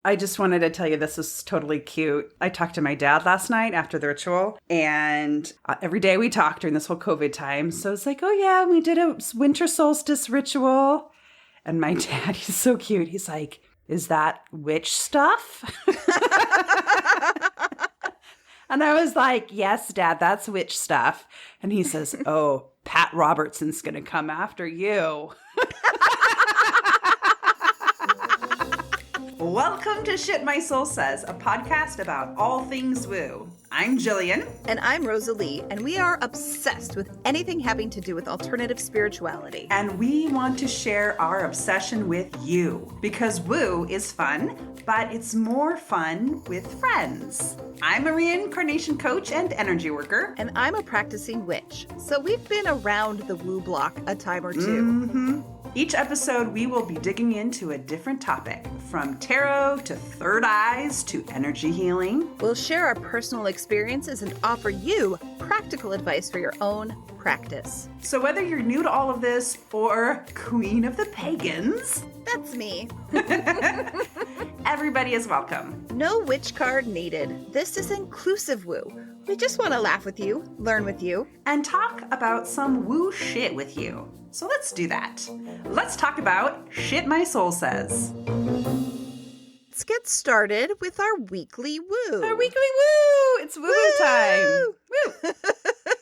I just wanted to tell you this is totally cute. I talked to my dad last night after the ritual, and every day we talk during this whole COVID time. So it's like, oh yeah, we did a winter solstice ritual. And my dad, he's so cute. He's like, is that witch stuff? And I was like, yes, Dad, that's witch stuff. And he says, oh, Pat Robertson's going to come after you. Welcome to Shit My Soul Says, a podcast about all things woo. I'm Jillian. And I'm Rosalie, and we are obsessed with anything having to do with alternative spirituality. And we want to share our obsession with you, because woo is fun, but it's more fun with friends. I'm a reincarnation coach and energy worker. And I'm a practicing witch, so we've been around the woo block a time or two. Mm-hmm. Each episode, we will be digging into a different topic, from tarot to third eyes to energy healing. We'll share our personal experiences and offer you practical advice for your own practice. So whether you're new to all of this or queen of the pagans, that's me. Everybody is welcome. No witch card needed. This is inclusive woo. We just want to laugh with you, learn with you, and talk about some woo shit with you. So let's do that. Let's talk about Shit My Soul Says. Let's get started with our weekly woo. Our weekly woo! It's woo time.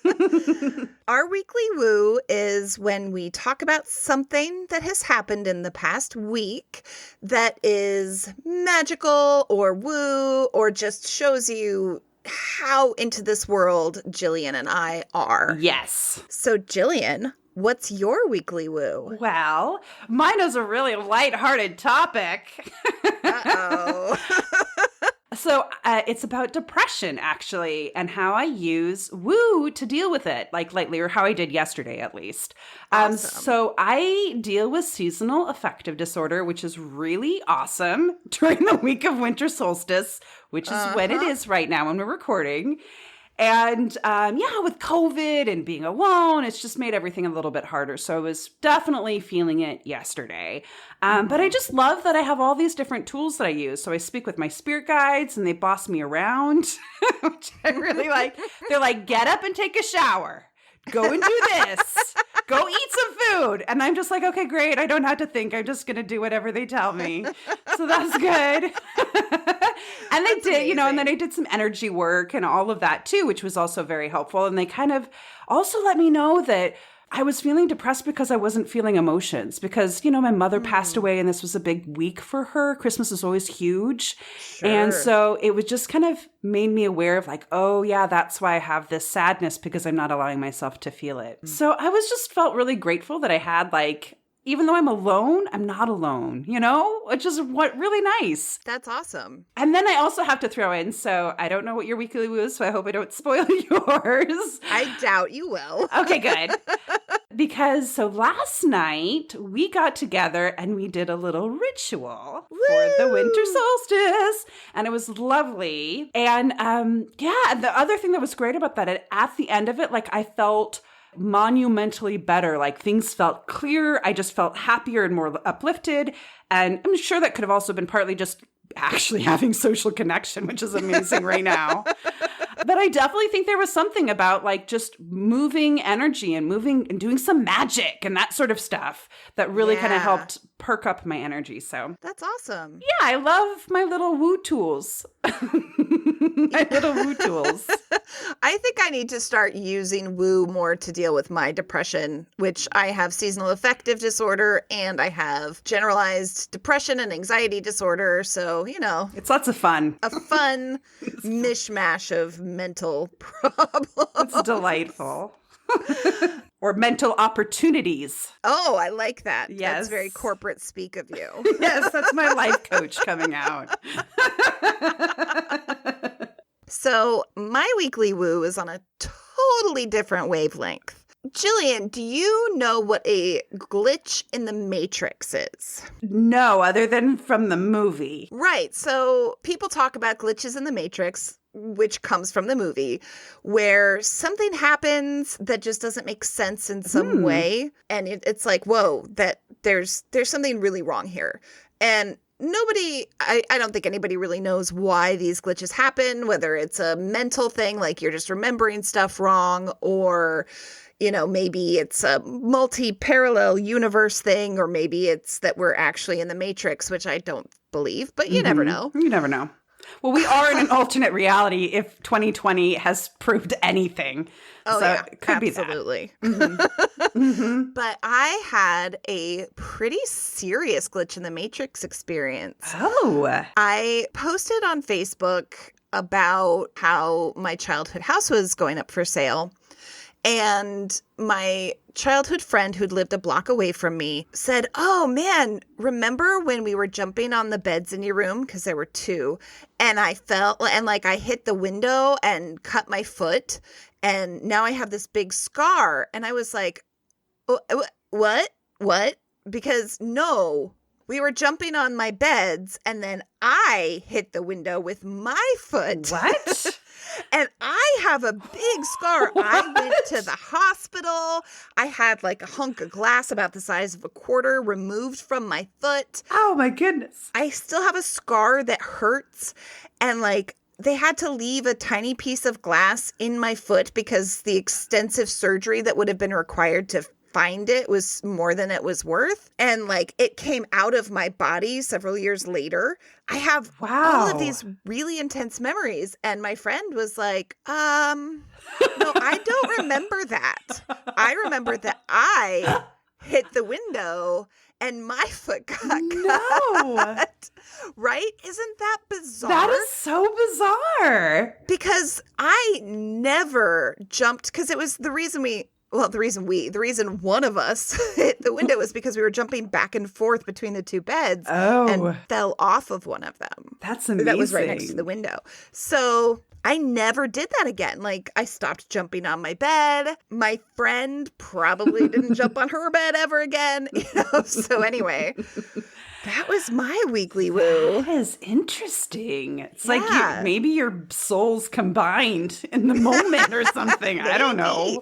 Woo! Our weekly woo is when we talk about something that has happened in the past week that is magical or woo or just shows you how into this world Jillian and I are. Yes. So Jillian, what's your weekly woo? Well, mine is a really lighthearted topic. Uh-oh. So it's about depression, actually, and how I use woo to deal with it, like lately, or how I did yesterday, at least. Awesome. So I deal with seasonal affective disorder, which is really awesome during the week of winter solstice, which is when it is right now when we're recording. And with COVID and being alone, it's just made everything a little bit harder. So I was definitely feeling it yesterday. But I just love that I have all these different tools that I use. So I speak with my spirit guides and they boss me around, which I really like. They're like, get up and take a shower. Go and do this. Go eat some food. And I'm just like, okay, great. I don't have to think. I'm just going to do whatever they tell me. So that's good. And they did, amazing. And then I did some energy work and all of that too, which was also very helpful. And they kind of also let me know that I was feeling depressed because I wasn't feeling emotions because, my mother passed away and this was a big week for her. Christmas is always huge. Sure. And so it was just kind of made me aware of like, oh yeah, that's why I have this sadness because I'm not allowing myself to feel it. So I was just felt really grateful that I had even though I'm alone, I'm not alone, which is really nice. That's awesome. And then I also have to throw in, so I don't know what your weekly woo is, so I hope I don't spoil yours. I doubt you will. Okay, good. Because so last night we got together and we did a little ritual for the winter solstice and it was lovely. And the other thing that was great about that, at the end of it, I felt monumentally better. Things felt clearer. I just felt happier and more uplifted. And I'm sure that could have also been partly just actually having social connection, which is amazing right now. But I definitely think there was something about just moving energy and moving and doing some magic and that sort of stuff that really kind of helped perk up my energy. So that's awesome. Yeah, I love my little woo tools. My little woo tools. I think I need to start using woo more to deal with my depression, which I have seasonal affective disorder and I have generalized depression and anxiety disorder. So, it's lots of fun. A fun mishmash of mental problems. It's delightful. Or mental opportunities. Oh, I like that. Yes. That's very corporate speak of you. Yes, that's my life coach coming out. So my weekly woo is on a totally different wavelength. Jillian, do you know what a glitch in the Matrix is? No, other than from the movie. Right. So people talk about glitches in the Matrix, which comes from the movie, where something happens that just doesn't make sense in some way. And it's like, whoa, that there's something really wrong here. And I don't think anybody really knows why these glitches happen, whether it's a mental thing, like you're just remembering stuff wrong, or, maybe it's a multi-parallel universe thing, or maybe it's that we're actually in the Matrix, which I don't believe, but you never know. You never know. Well, we are in an alternate reality if 2020 has proved anything. Oh, so yeah, it could absolutely. Be that. But I had a pretty serious glitch in the Matrix experience. Oh. I posted on Facebook about how my childhood house was going up for sale. And my childhood friend who'd lived a block away from me said, "Oh man, remember when we were jumping on the beds in your room?" Because there were two. And I fell and I hit the window and cut my foot. And now I have this big scar. And I was like, what? Because no, we were jumping on my beds and then I hit the window with my foot. What? And I have a big scar. What? I went to the hospital. I had a hunk of glass about the size of a quarter removed from my foot. Oh my goodness. I still have a scar that hurts. And they had to leave a tiny piece of glass in my foot because the extensive surgery that would have been required to find it was more than it was worth. And it came out of my body several years later. I have all of these really intense memories. And my friend was like, no, I don't remember that. I remember that I hit the window and my foot got cut. Right? Isn't that bizarre? That is so bizarre. Because I never jumped, because it was the reason one of us hit the window was because we were jumping back and forth between the two beds and fell off of one of them. That's amazing. That was right next to the window. So I never did that again. I stopped jumping on my bed. My friend probably didn't jump on her bed ever again. So anyway, that was my weekly woo. That is interesting. It's maybe your souls combined in the moment or something. I don't know.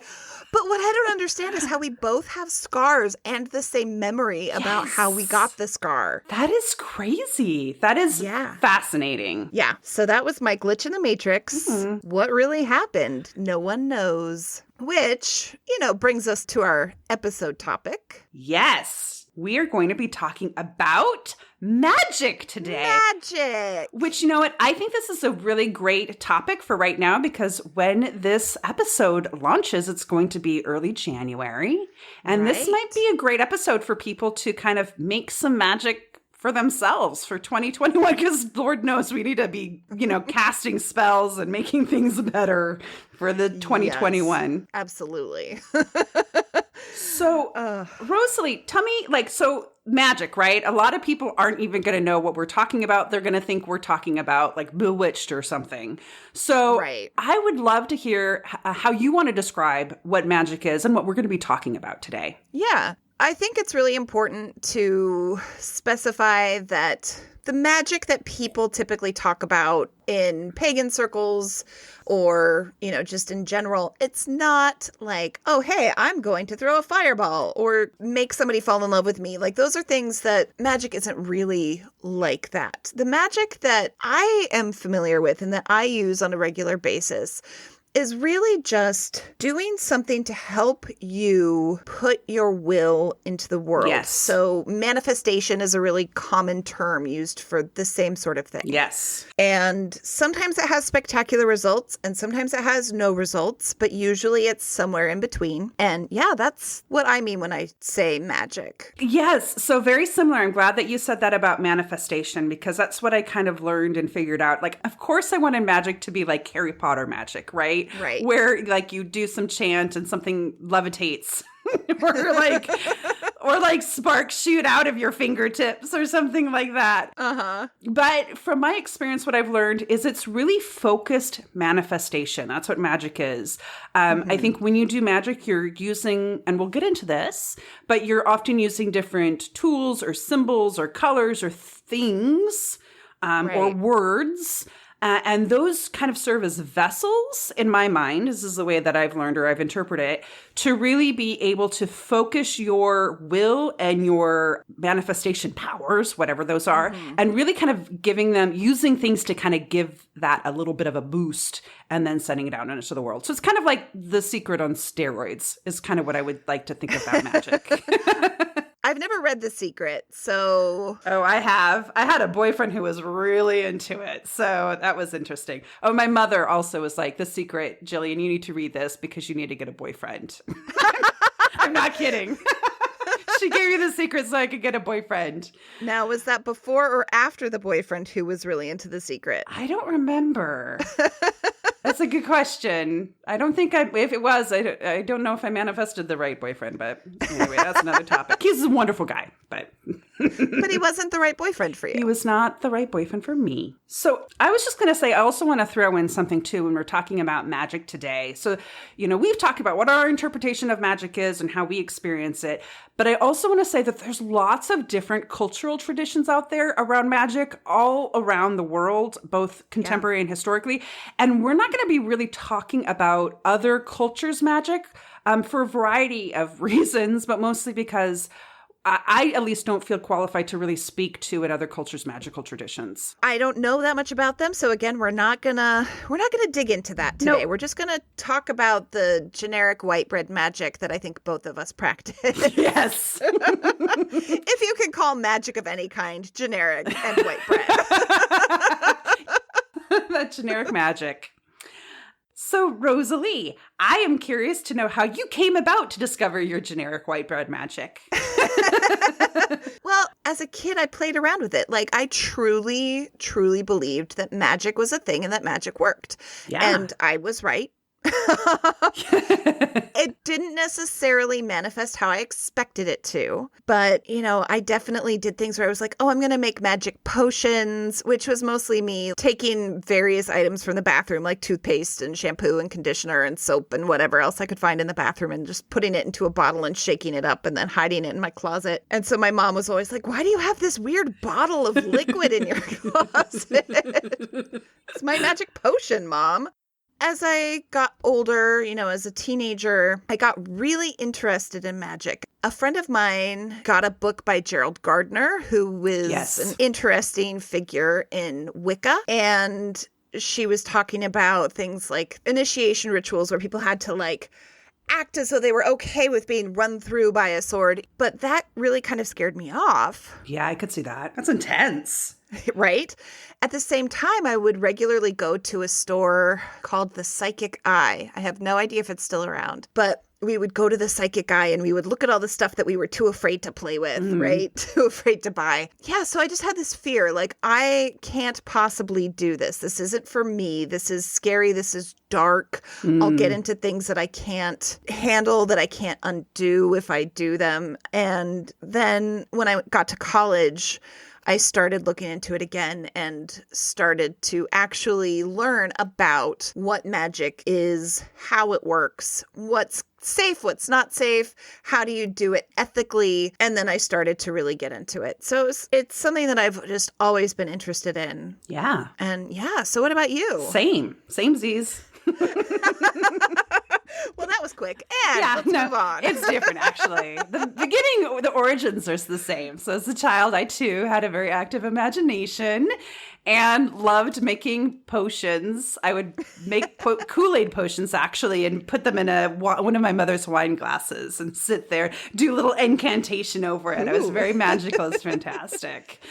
But what I don't understand is how we both have scars and the same memory about how we got the scar. That is crazy. That is fascinating. Yeah. So that was my glitch in the Matrix. Mm-hmm. What really happened? No one knows. Which, brings us to our episode topic. Yes. We are going to be talking about magic today. Magic! Which, you know what? I think this is a really great topic for right now because when this episode launches, it's going to be early January. And this might be a great episode for people to kind of make some magic for themselves for 2021 because Lord knows we need to be, casting spells and making things better for the 2021. Yes, absolutely. So, Rosalie, tell me, magic, right? A lot of people aren't even going to know what we're talking about. They're going to think we're talking about, Bewitched or something. So, I would love to hear how you want to describe what magic is and what we're going to be talking about today. Yeah. I think it's really important to specify that the magic that people typically talk about in pagan circles or, just in general, it's not oh, hey, I'm going to throw a fireball or make somebody fall in love with me. Those are things that magic isn't really like that. The magic that I am familiar with and that I use on a regular basis is really just doing something to help you put your will into the world. Yes. So manifestation is a really common term used for the same sort of thing. Yes. And sometimes it has spectacular results and sometimes it has no results, but usually it's somewhere in between. And yeah, that's what I mean when I say magic. Yes. So very similar. I'm glad that you said that about manifestation because that's what I kind of learned and figured out. Of course I wanted magic to be like Harry Potter magic, right? Right. Where you do some chant and something levitates or sparks shoot out of your fingertips or something like that. Uh-huh. But from my experience, what I've learned is it's really focused manifestation. That's what magic is. I think when you do magic, you're using, and we'll get into this, but you're often using different tools or symbols or colors or things or words And those kind of serve as vessels, in my mind, this is the way that I've learned or I've interpreted it, to really be able to focus your will and your manifestation powers, whatever those are, and really kind of using things to kind of give that a little bit of a boost and then sending it out into the world. So it's kind of like The Secret on steroids is kind of what I would like to think about magic. I've never read The Secret, so... Oh, I have. I had a boyfriend who was really into it, so that was interesting. Oh, my mother also was like, The Secret, Jillian, you need to read this because you need to get a boyfriend. I'm not kidding. She gave me The Secret so I could get a boyfriend. Now, was that before or after the boyfriend who was really into The Secret? I don't remember. That's a good question. I don't think if it was, I don't know if I manifested the right boyfriend, but anyway, that's another topic. He's a wonderful guy, but. But he wasn't the right boyfriend for you. He was not the right boyfriend for me. So I was just going to say, I also want to throw in something too when we're talking about magic today. So, we've talked about what our interpretation of magic is and how we experience it. But I also want to say that there's lots of different cultural traditions out there around magic all around the world, both contemporary and historically. And we're not going to be really talking about other cultures' magic for a variety of reasons, but mostly because I at least don't feel qualified to really speak to other cultures' magical traditions. I don't know that much about them, so again, we're not gonna dig into that today. Nope. We're just gonna talk about the generic white bread magic that I think both of us practice. Yes. If you can call magic of any kind generic and white bread. That generic magic. So, Rosalie, I am curious to know how you came about to discover your generic white bread magic. Well, as a kid, I played around with it. Like, I truly, truly believed that magic was a thing and that magic worked. Yeah. And I was right. It didn't necessarily manifest how I expected it to, but I definitely did things where I was like, oh, I'm going to make magic potions, which was mostly me taking various items from the bathroom, like toothpaste and shampoo and conditioner and soap and whatever else I could find in the bathroom, and just putting it into a bottle and shaking it up and then hiding it in my closet. And so my mom was always like, why do you have this weird bottle of liquid in your closet? It's my magic potion, Mom. As I got older, as a teenager, I got really interested in magic. A friend of mine got a book by Gerald Gardner, who is an interesting figure in Wicca. And she was talking about things like initiation rituals where people had to act as though they were okay with being run through by a sword. But that really kind of scared me off. Yeah, I could see that. That's intense. Right? At the same time, I would regularly go to a store called The Psychic Eye. I have no idea if it's still around, but we would go to The Psychic Eye and we would look at all the stuff that we were too afraid to play with, right? Too afraid to buy. Yeah, so I just had this fear, I can't possibly do this. This isn't for me. This is scary. This is dark. I'll get into things that I can't handle, that I can't undo if I do them. And then when I got to college, I started looking into it again and started to actually learn about what magic is, how it works, what's safe, what's not safe, how do you do it ethically, and then I started to really get into it. So it's something that I've just always been interested in. Yeah. And so what about you? Same Z's. Well, that was quick. And let's move on. It's different, actually. The beginning, the origins are the same. So as a child, I too had a very active imagination and loved making potions. I would make Kool-Aid potions, actually, and put them in one of my mother's wine glasses and sit there, do a little incantation over it. It was very magical. It's fantastic.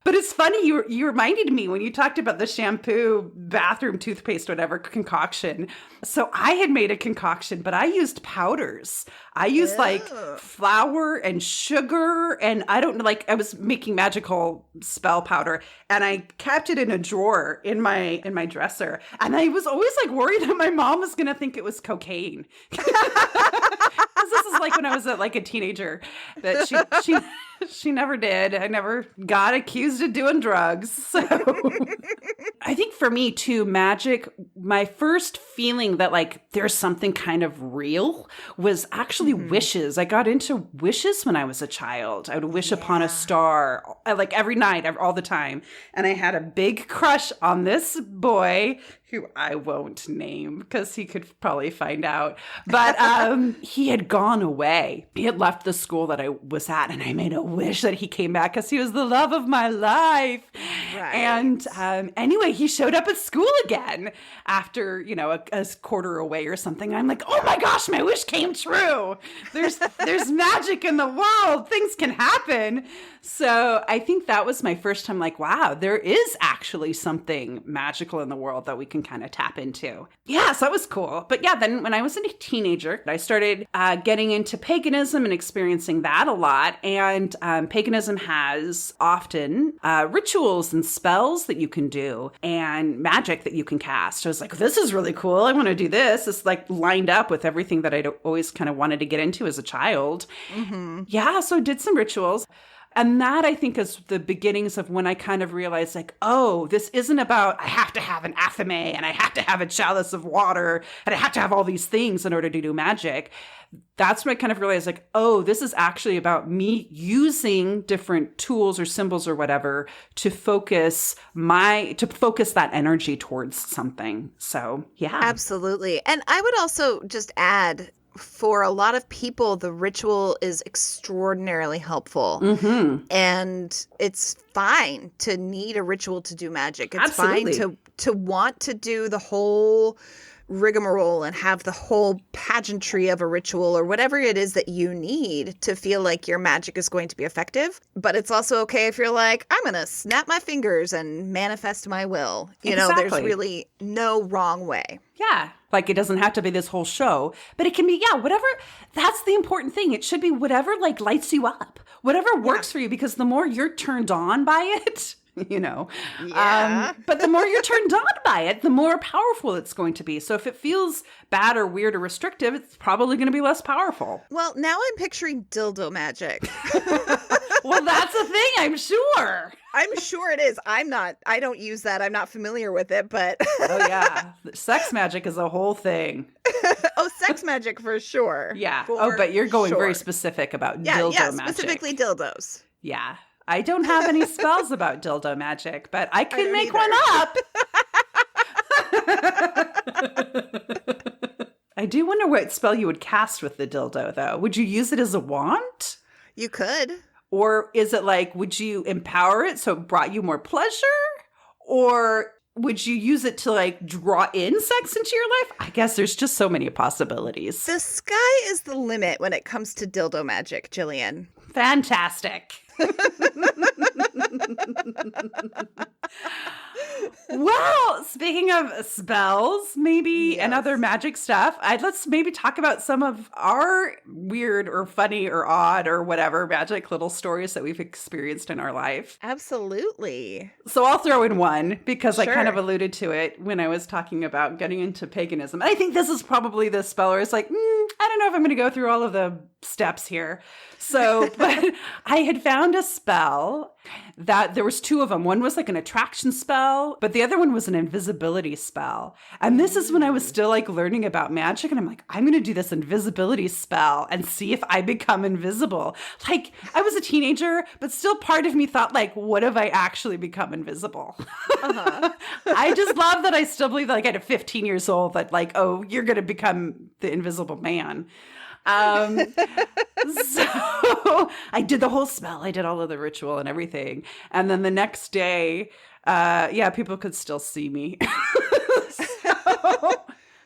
But it's funny, you reminded me when you talked about the shampoo, bathroom toothpaste, whatever concoction. So I had made a concoction, but I used powders. I used flour and sugar, and I was making magical spell powder, and I kept it in a drawer in my dresser. And I was always worried that my mom was going to think it was cocaine. Because this is when I was a teenager, that she never did. I never got accused of doing drugs. So I think for me too, magic my first feeling that like there's something kind of real was actually wishes. I got into wishes when I was a child. I would wish upon a star like every night, all the time. And I had a big crush on this boy who I won't name because he could probably find out. But he had gone away. He had left the school that I was at, and I made a wish that he came back because he was the love of my life. Right. And anyway, he showed up at school again after, you know, a quarter away or something. I'm like, oh my gosh, my wish came true. There's magic in the world. Things can happen. So I think that was my first time like, wow, there is actually something magical in the world that we can kind of tap into. Yeah, so that was cool. But yeah, then when I was a teenager, I started getting into paganism and experiencing that a lot. And paganism has often rituals and spells that you can do and magic that you can cast. I was like, this is really cool. I want to do this. It's like lined up with everything that I'd always kind of wanted to get into as a child. Yeah, so I did some rituals. And that, I think, is the beginnings of when I kind of realized, like, oh, this isn't about I have to have an athame and I have to have a chalice of water and I have to have all these things in order to do magic. That's when I kind of realized, like, oh, this is actually about me using different tools or symbols or whatever to focus that energy towards something. So, yeah. Absolutely. And I would also just add, for a lot of people, the ritual is extraordinarily helpful. And it's fine to need a ritual to do magic. It's fine to want to do the whole rigmarole and have the whole pageantry of a ritual or whatever it is that you need to feel like your magic is going to be effective. But it's also okay if you're like, I'm going to snap my fingers and manifest my will. You know, there's really no wrong way. Yeah. Like, it doesn't have to be this whole show, but it can be, whatever. That's the important thing. It should be whatever, like, lights you up, whatever works for you, because the more you're turned on by it, you know, but the more you're turned on by it, the more powerful it's going to be. So if it feels bad or weird or restrictive, it's probably going to be less powerful. Well, now I'm picturing dildo magic. Well, that's a thing, I'm sure. I'm sure it is. I don't use that. I'm not familiar with it, but. Oh, yeah. Sex magic is a whole thing. Oh, sex magic for sure. Yeah. But you're going very specific about dildo magic. Yeah, specifically dildos. Yeah. I don't have any spells about dildo magic, but I can make one up. I do wonder what spell you would cast with the dildo, though. Would you use it as a wand? You could. Or is it like, would you empower it so it brought you more pleasure? Or would you use it to like draw in sex into your life? I guess there's just so many possibilities. The sky is the limit when it comes to dildo magic, Jillian. Fantastic. Well, speaking of spells, maybe, and other magic stuff, let's maybe talk about some of our weird or funny or odd or whatever magic little stories that we've experienced in our life. Absolutely. So I'll throw in one because I kind of alluded to it when I was talking about getting into paganism. I think this is probably the spell where it's like, I don't know if I'm going to go through all of the steps here. So, but I had found a spell that there was two of them. One was like an attraction spell, but the other one was an invisibility spell. And this is when I was still like learning about magic. And I'm like, I'm going to do this invisibility spell and see if I become invisible. Like, I was a teenager, but still part of me thought like, what if I actually become invisible? I just love that I still believe that, like at 15 years old that like, oh, you're going to become the invisible man. So I did the whole spell. I did all of the ritual and everything. And then the next day, people could still see me. So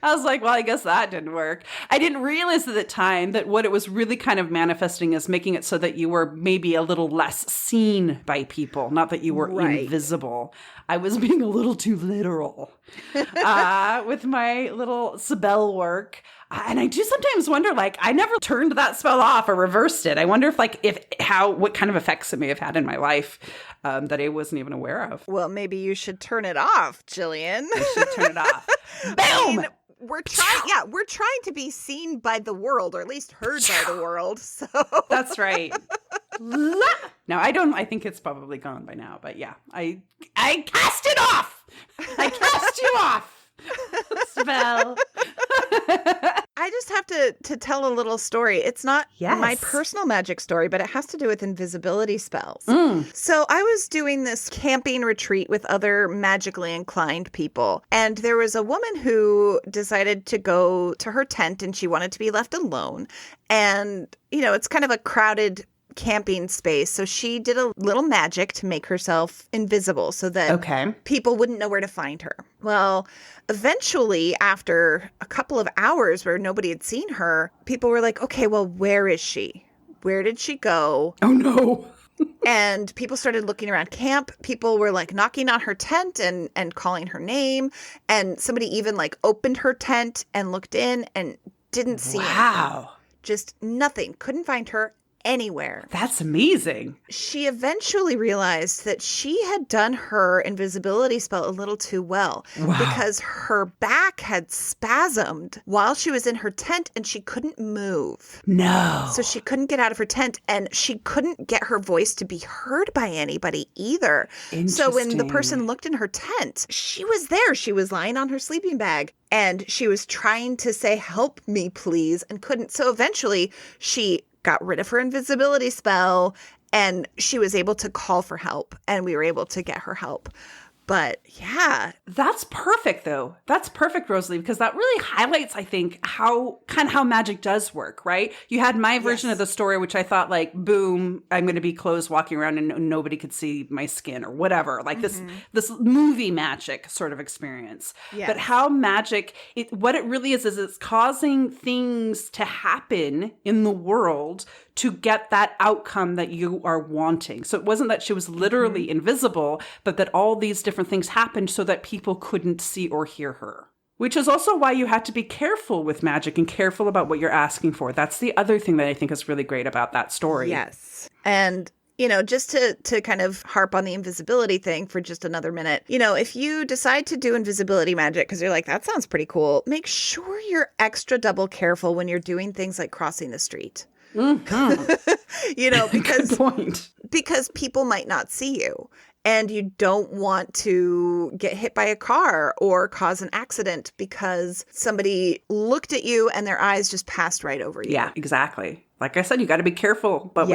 I was like, well, I guess that didn't work. I didn't realize at the time that what it was really kind of manifesting is making it so that you were maybe a little less seen by people, not that you were invisible. I was being a little too literal with my little spell work. And I do sometimes wonder, like, I never turned that spell off or reversed it. I wonder if, like, what kind of effects it may have had in my life that I wasn't even aware of. Well, maybe you should turn it off, Jillian. I should turn it off. Boom! I mean, we're trying to be seen by the world, or at least heard by the world. So that's right. No, I think it's probably gone by now, but yeah, I cast it off. I cast you off. spell. I just have to tell a little story. It's not my personal magic story, but it has to do with invisibility spells. So I was doing this camping retreat with other magically inclined people. And there was a woman who decided to go to her tent and she wanted to be left alone. And, you know, it's kind of a crowded camping space. So she did a little magic to make herself invisible so that people wouldn't know where to find her. Well, eventually, after a couple of hours where nobody had seen her, people were like, okay, well, where is she? Where did she go? Oh, no. And people started looking around camp. People were like knocking on her tent and calling her name. And somebody even like opened her tent and looked in and didn't see anything. Just nothing. Couldn't find her anywhere. That's amazing. She eventually realized that she had done her invisibility spell a little too well because her back had spasmed while she was in her tent and she couldn't move. No. So she couldn't get out of her tent and she couldn't get her voice to be heard by anybody either. So when the person looked in her tent, she was there. She was lying on her sleeping bag and she was trying to say, help me, please, and couldn't. So eventually she got rid of her invisibility spell and she was able to call for help and we were able to get her help. But yeah. That's perfect, though. That's perfect, Rosalie, because that really highlights, I think, how magic does work, right? You had my version of the story, which I thought like, boom, I'm going to be clothes walking around and nobody could see my skin or whatever. Like this movie magic sort of experience. Yes. But how magic, what it really is it's causing things to happen in the world to get that outcome that you are wanting. So it wasn't that she was literally invisible, but that all these different things happened so that people couldn't see or hear her. Which is also why you had to be careful with magic and careful about what you're asking for. That's the other thing that I think is really great about that story. Yes. And you know, just to kind of harp on the invisibility thing for just another minute, you know, if you decide to do invisibility magic because you're like, that sounds pretty cool, make sure you're extra double careful when you're doing things like crossing the street. You know, because people might not see you and you don't want to get hit by a car or cause an accident because somebody looked at you and their eyes just passed right over you. Yeah, exactly. Like I said, you got to be careful about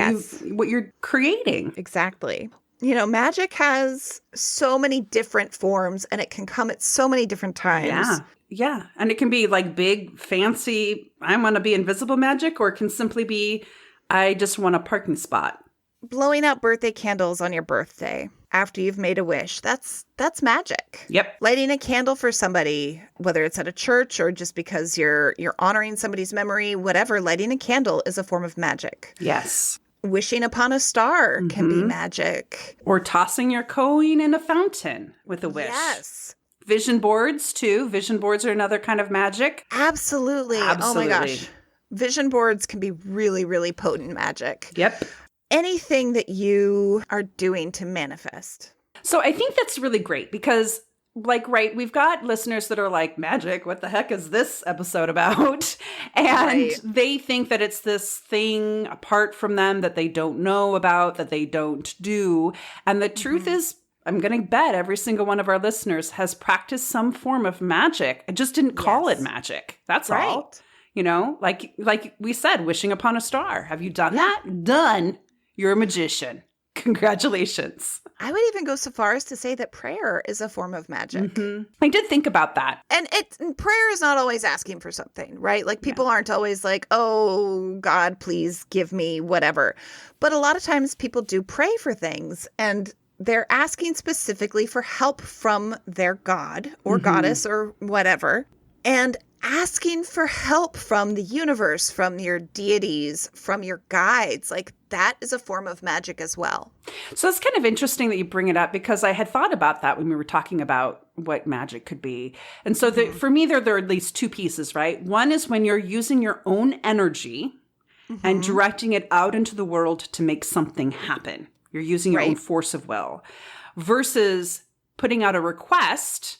what you're creating. Exactly. You know, magic has so many different forms and it can come at so many different times. Yeah. Yeah. And it can be like big, fancy, I want to be invisible magic, or it can simply be, I just want a parking spot. Blowing out birthday candles on your birthday after you've made a wish. That's magic. Yep. Lighting a candle for somebody, whether it's at a church or just because you're honoring somebody's memory, whatever, lighting a candle is a form of magic. Yes. Wishing upon a star can be magic. Or tossing your coin in a fountain with a wish. Yes. Vision boards, too. Vision boards are another kind of magic. Absolutely. Oh, my gosh. Vision boards can be really, really potent magic. Yep. Anything that you are doing to manifest. So I think that's really great because, like, right, we've got listeners that are like, magic, what the heck is this episode about? And they think that it's this thing apart from them that they don't know about, that they don't do. And the truth is, I'm going to bet every single one of our listeners has practiced some form of magic. I just didn't call it magic. That's all. You know, like we said, wishing upon a star. Have you done that? Done. You're a magician. Congratulations. I would even go so far as to say that prayer is a form of magic. I did think about that. And prayer is not always asking for something, right? Like people aren't always like, oh, God, please give me whatever. But a lot of times people do pray for things and they're asking specifically for help from their god or goddess or whatever. And asking for help from the universe, from your deities, from your guides, like that is a form of magic as well. So it's kind of interesting that you bring it up because I had thought about that when we were talking about what magic could be. And so for me, there are at least two pieces, right? One is when you're using your own energy and directing it out into the world to make something happen. You're using your own force of will versus putting out a request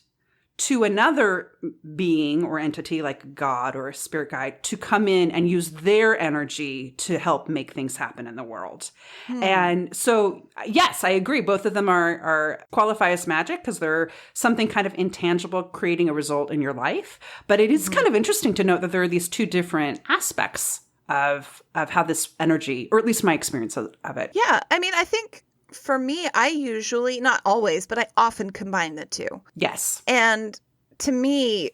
to another being or entity like God or a spirit guide to come in and use their energy to help make things happen in the world. And so, yes, I agree. Both of them are qualify as magic because they're something kind of intangible creating a result in your life. But it is kind of interesting to note that there are these two different aspects of how this energy, or at least my experience of it. Yeah. I mean, I think for me, I usually, not always, but I often combine the two. Yes. And to me,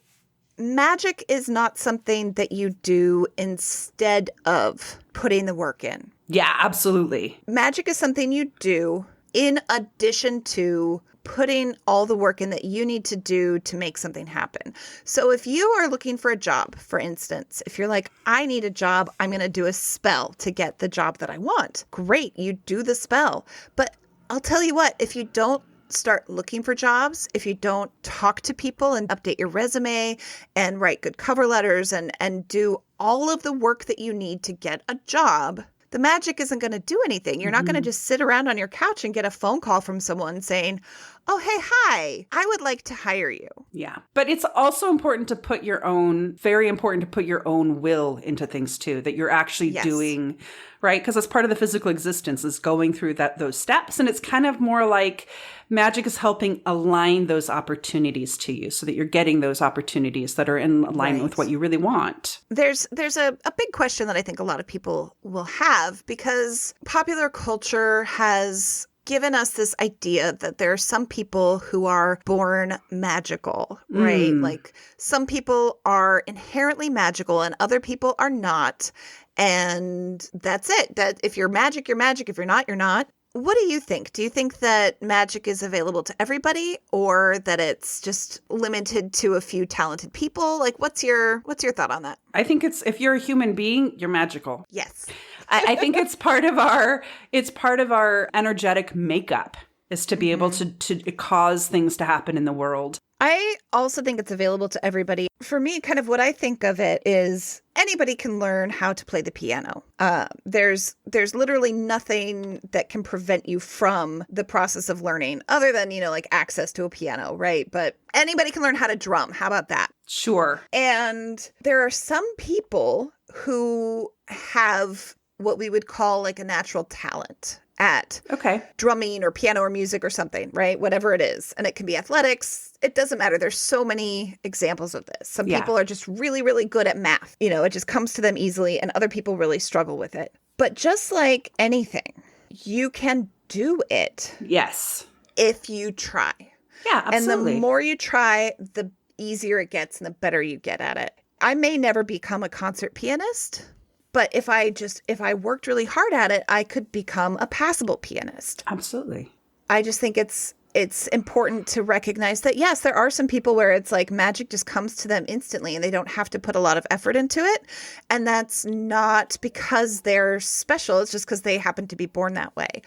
magic is not something that you do instead of putting the work in. Yeah, absolutely. Magic is something you do in addition to putting all the work in that you need to do to make something happen. So if you are looking for a job, for instance, if you're like, I need a job, I'm going to do a spell to get the job that I want. Great, you do the spell. But I'll tell you what, if you don't start looking for jobs, if you don't talk to people and update your resume and write good cover letters and do all of the work that you need to get a job, the magic isn't going to do anything. You're not going to just sit around on your couch and get a phone call from someone saying, oh, hey, hi, I would like to hire you. Yeah. But it's also important to put very important to put your own will into things too, that you're actually doing, right? Because that's part of the physical existence is going through those steps. And it's kind of more like magic is helping align those opportunities to you so that you're getting those opportunities that are in alignment with what you really want. There's a big question that I think a lot of people will have because popular culture has given us this idea that there are some people who are born magical, right? Like some people are inherently magical and other people are not. And that's it. That if you're magic, you're magic. If you're not, you're not. What do you think? Do you think that magic is available to everybody or that it's just limited to a few talented people? Like what's your thought on that? I think if you're a human being, you're magical. Yes. I think it's part of our energetic makeup is to be able to cause things to happen in the world. I also think it's available to everybody. For me, kind of what I think of it is anybody can learn how to play the piano. There's literally nothing that can prevent you from the process of learning other than, like access to a piano, right? But anybody can learn how to drum. How about that? Sure. And there are some people who have what we would call like a natural talent at drumming or piano or music or something, right? Whatever it is. And it can be athletics. It doesn't matter. There's so many examples of this. Some people are just really, really good at math. It just comes to them easily and other people really struggle with it. But just like anything, you can do it. Yes. If you try. Yeah, absolutely. And the more you try, the easier it gets and the better you get at it. I may never become a concert pianist, but if I worked really hard at it, I could become a passable pianist. Absolutely. I just think it's important to recognize that, yes, there are some people where it's like magic just comes to them instantly and they don't have to put a lot of effort into it. And that's not because they're special. It's just because they happen to be born that way.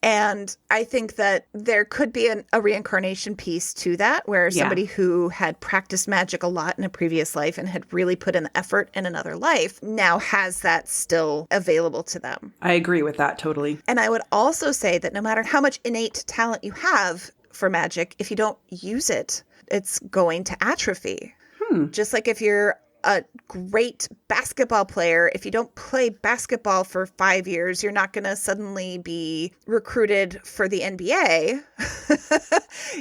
And I think that there could be a reincarnation piece to that, where somebody who had practiced magic a lot in a previous life and had really put in effort in another life now has that still available to them. I agree with that totally. And I would also say that no matter how much innate talent you have for magic, if you don't use it, it's going to atrophy. Just like if you're a great basketball player, if you don't play basketball for 5 years, you're not going to suddenly be recruited for the NBA.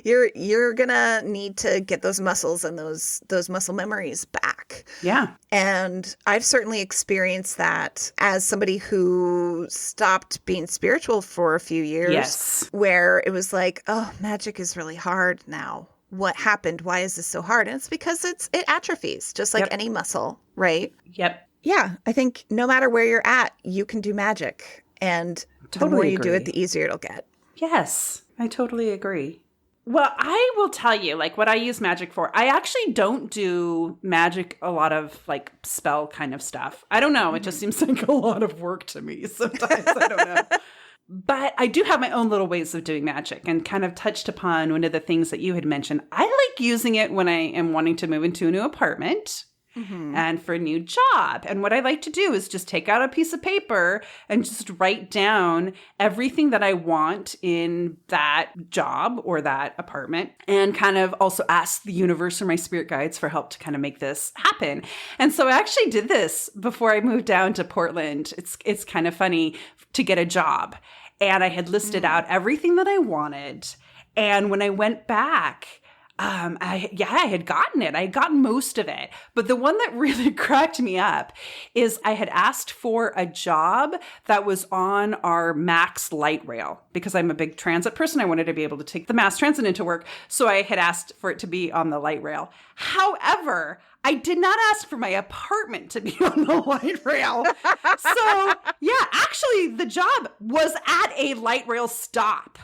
You're going to need to get those muscles and those muscle memories back. Yeah. And I've certainly experienced that as somebody who stopped being spiritual for a few years, where it was like, oh, magic is really hard now. What happened? Why is this so hard? And it's because it atrophies, just like any muscle, right? Yep. Yeah. I think no matter where you're at, you can do magic. And the more you do it, the easier it'll get. Yes, I totally agree. Well, I will tell you, like, what I use magic for. I actually don't do magic, a lot of, like, spell kind of stuff. I don't know. It just seems like a lot of work to me sometimes. I don't know. But I do have my own little ways of doing magic, and kind of touched upon one of the things that you had mentioned. I like using it when I am wanting to move into a new apartment. and for a new job. And what I like to do is just take out a piece of paper and just write down everything that I want in that job or that apartment, and kind of also ask the universe or my spirit guides for help to kind of make this happen. And so I actually did this before I moved down to Portland. It's kind of funny, to get a job. And I had listed out everything that I wanted. And when I went back, I had gotten it. I had gotten most of it. But the one that really cracked me up is I had asked for a job that was on our MAX light rail, because I'm a big transit person. I wanted to be able to take the mass transit into work. So I had asked for it to be on the light rail. However, I did not ask for my apartment to be on the light rail. So yeah, actually the job was at a light rail stop.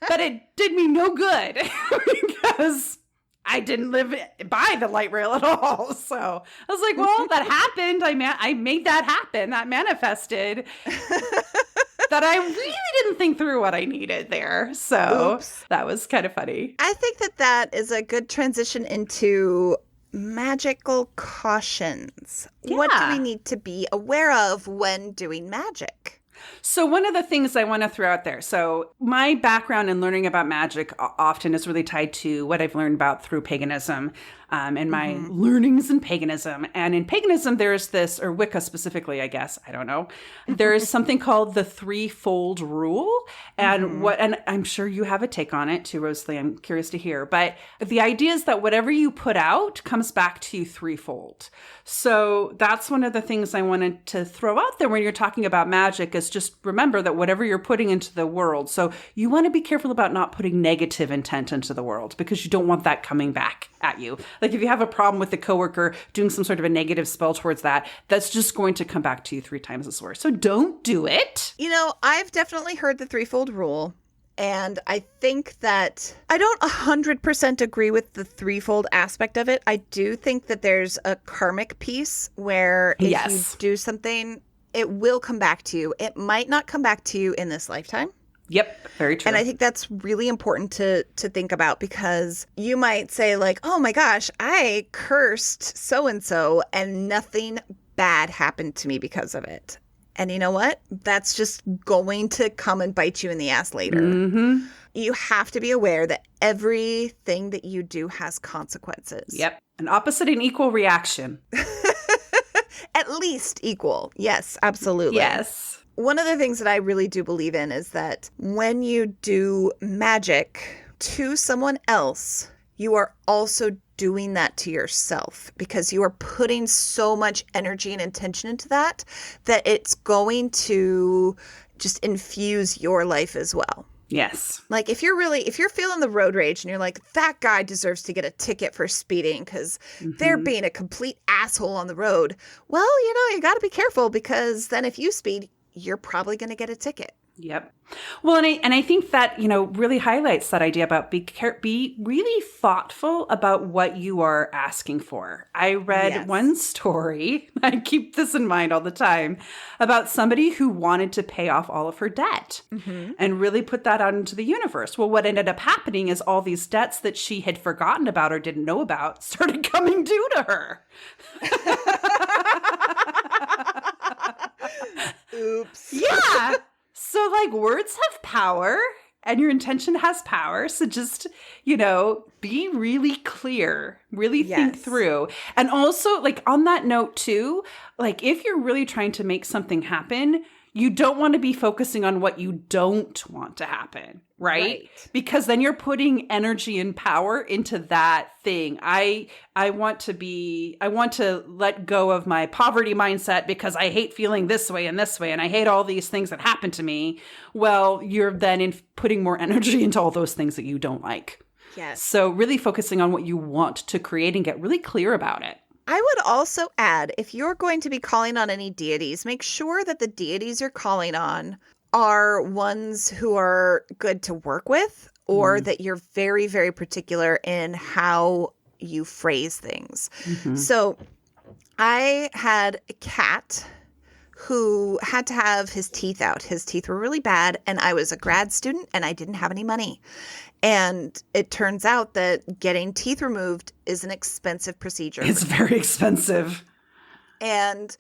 But it did me no good because I didn't live by the light rail at all. So I was like, well, that happened. I made that happen. That manifested. That I really didn't think through what I needed there. So that was kind of funny. I think that is a good transition into magical cautions. Yeah. What do we need to be aware of when doing magic? So one of the things I want to throw out there, so my background in learning about magic often is really tied to what I've learned about through paganism and my learnings in paganism. And in paganism, there's this, or Wicca specifically, I guess, I don't know, there is something called the threefold rule. And and I'm sure you have a take on it too, Rosalie. I'm curious to hear. But the idea is that whatever you put out comes back to you threefold. So that's one of the things I wanted to throw out there when you're talking about magic, is just remember that whatever you're putting into the world, so you want to be careful about not putting negative intent into the world, because you don't want that coming back at you. Like if you have a problem with a coworker doing some sort of a negative spell towards that, that's just going to come back to you 3 times as worse. So don't do it. You know, I've definitely heard the threefold rule. And I think that I don't 100% agree with the threefold aspect of it. I do think that there's a karmic piece where if you do something, it will come back to you. It might not come back to you in this lifetime. Yep, very true. And I think that's really important to think about, because you might say like, oh my gosh, I cursed so-and-so and nothing bad happened to me because of it. And you know what? That's just going to come and bite you in the ass later. You have to be aware that everything that you do has consequences. Yep. An opposite and equal reaction. At least equal. Yes, absolutely. Yes. One of the things that I really do believe in is that when you do magic to someone else, you are also doing that to yourself, because you are putting so much energy and intention into that it's going to just infuse your life as well. Yes. Like if you're feeling the road rage and you're like, that guy deserves to get a ticket for speeding because they're being a complete asshole on the road. Well, you got to be careful, because then if you speed, you're probably going to get a ticket. Yep. Well, and I think that, really highlights that idea about be really thoughtful about what you are asking for. I read one story, I keep this in mind all the time, about somebody who wanted to pay off all of her debt and really put that out into the universe. Well, what ended up happening is all these debts that she had forgotten about or didn't know about started coming due to her. Oops. Yeah. So like words have power and your intention has power. So just, be really clear, really think through. And also like on that note too, like if you're really trying to make something happen, you don't want to be focusing on what you don't want to happen, right? Because then you're putting energy and power into that thing. I want to let go of my poverty mindset because I hate feeling this way, and I hate all these things that happen to me. Well, you're then putting more energy into all those things that you don't like. Yes. So really focusing on what you want to create and get really clear about it. I would also add, if you're going to be calling on any deities, make sure that the deities you're calling on are ones who are good to work with, or that you're very, very particular in how you phrase things. So I had a cat who had to have his teeth out. His teeth were really bad, and I was a grad student, and I didn't have any money. And it turns out that getting teeth removed is an expensive procedure. It's very expensive. And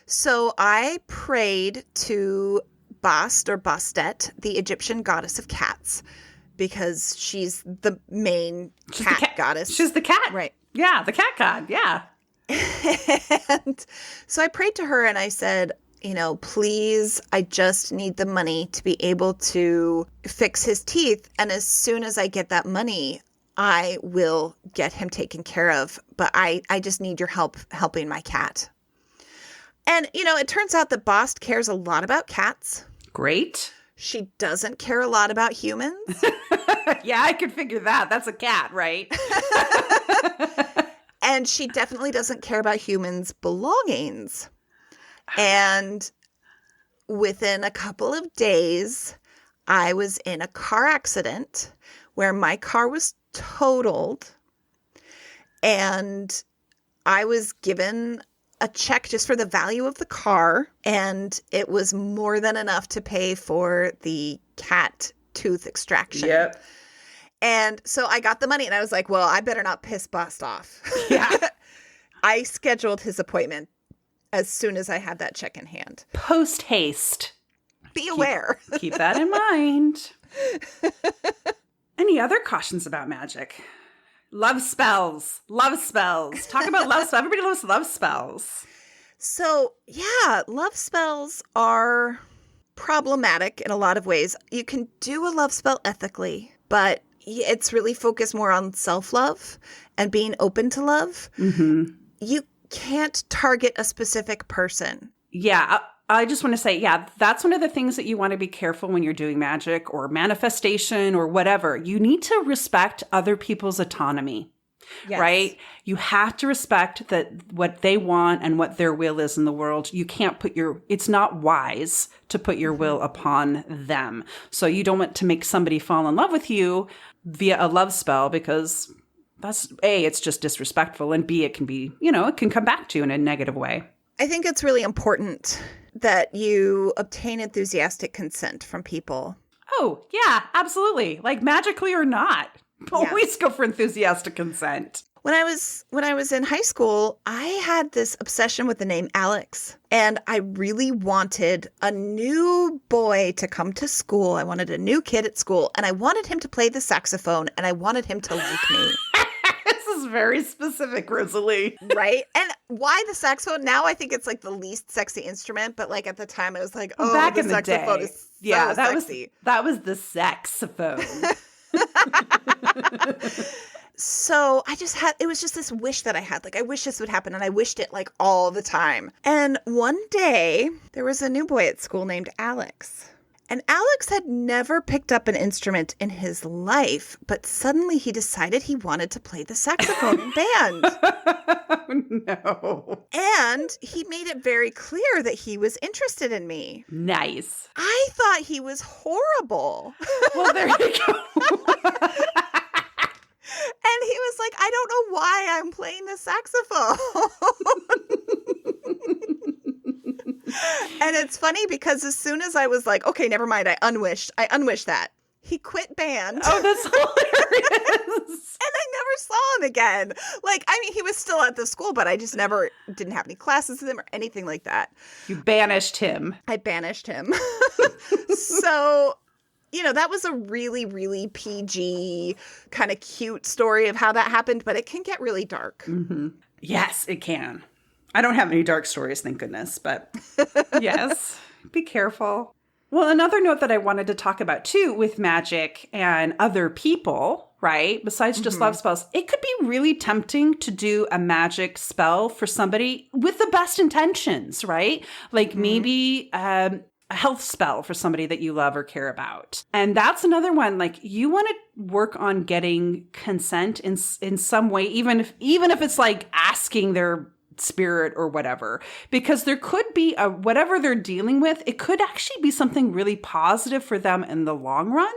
so I prayed to Bast or Bastet, the Egyptian goddess of cats, because she's the main cat goddess. She's the cat. Right. Yeah, the cat god. Yeah. And so I prayed to her and I said, please, I just need the money to be able to fix his teeth. And as soon as I get that money, I will get him taken care of. But I just need your help helping my cat. And, it turns out that Bast cares a lot about cats. Great. She doesn't care a lot about humans. Yeah, I could figure that. That's a cat, right? And she definitely doesn't care about humans' belongings. And within a couple of days, I was in a car accident where my car was totaled. And I was given a check just for the value of the car. And it was more than enough to pay for the cat tooth extraction. Yep. And so I got the money and I was like, well, I better not piss Bast off. Yeah. I scheduled his appointment as soon as I had that check in hand. Post haste. Be aware. Keep that in mind. Any other cautions about magic? Love spells. Love spells. Talk about love spells. Everybody loves love spells. So, yeah, love spells are problematic in a lot of ways. You can do a love spell ethically, but it's really focused more on self-love and being open to love. Mm-hmm. You can't target a specific person. Yeah, I just want to say, that's one of the things that you want to be careful when you're doing magic or manifestation or whatever. You need to respect other people's autonomy, right? You have to respect that what they want and what their will is in the world. You can't it's not wise to put your will upon them. So you don't want to make somebody fall in love with you via a love spell because that's A, it's just disrespectful, and B, it can be, it can come back to you in a negative way. I think it's really important that you obtain enthusiastic consent from people. Oh, yeah, absolutely. Like magically or not. Always go for enthusiastic consent. When I was in high school, I had this obsession with the name Alex, and I really wanted a new boy to come to school. I wanted a new kid at school, and I wanted him to play the saxophone, and I wanted him to like me. This is very specific, Rosalie. Right? And why the saxophone? Now I think it's like the least sexy instrument, but like at the time I was like, oh, back the in the saxophone day. is so sexy. That was the saxophone. So it was just this wish that I had. Like, I wish this would happen. And I wished it like all the time. And one day there was a new boy at school named Alex. And Alex had never picked up an instrument in his life, but suddenly he decided he wanted to play the saxophone in band. No. And he made it very clear that he was interested in me. Nice. I thought he was horrible. Well, there you go. And he was like, I don't know why I'm playing the saxophone. And it's funny because as soon as I was like, okay, never mind, I unwished that. He quit band. Oh, that's hilarious. And I never saw him again. Like, I mean, he was still at the school, but I just didn't have any classes with him or anything like that. You banished him. I banished him. So, that was a really, really PG kind of cute story of how that happened, but it can get really dark. Mm-hmm. Yes, it can. I don't have any dark stories, thank goodness, but yes, be careful. Well, another note that I wanted to talk about too with magic and other people, right? Besides just love spells, it could be really tempting to do a magic spell for somebody with the best intentions, right? Like maybe a health spell for somebody that you love or care about. And that's another one. Like you want to work on getting consent in some way, even if it's like asking their spirit or whatever, because there could be whatever they're dealing with, it could actually be something really positive for them in the long run.